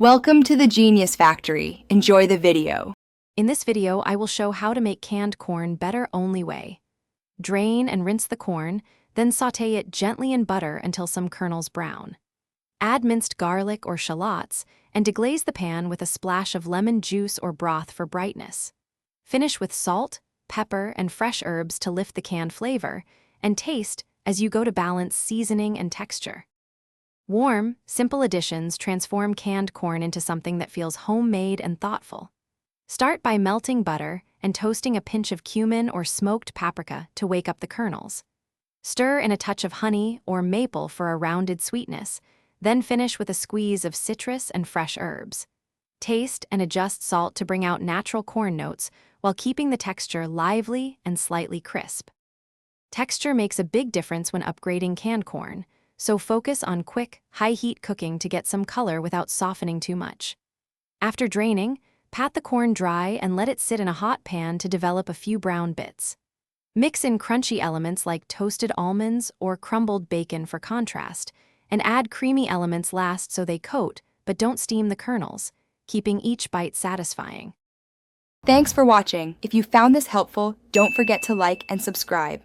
Welcome to the Genius Factory. Enjoy the video. In this video, I will show how to make canned corn better only way. Drain and rinse the corn, then sauté it gently in butter until some kernels brown. Add minced garlic or shallots and deglaze the pan with a splash of lemon juice or broth for brightness. Finish with salt, pepper, and fresh herbs to lift the canned flavor, and taste as you go to balance seasoning and texture. Warm, simple additions transform canned corn into something that feels homemade and thoughtful. Start by melting butter and toasting a pinch of cumin or smoked paprika to wake up the kernels. Stir in a touch of honey or maple for a rounded sweetness, then finish with a squeeze of citrus and fresh herbs. Taste and adjust salt to bring out natural corn notes while keeping the texture lively and slightly crisp. Texture makes a big difference when upgrading canned corn, so focus on quick, high-heat cooking to get some color without softening too much. After draining, pat the corn dry and let it sit in a hot pan to develop a few brown bits. Mix in crunchy elements like toasted almonds or crumbled bacon for contrast, and add creamy elements last so they coat but don't steam the kernels, keeping each bite satisfying. Thanks for watching. If you found this helpful, don't forget to like and subscribe.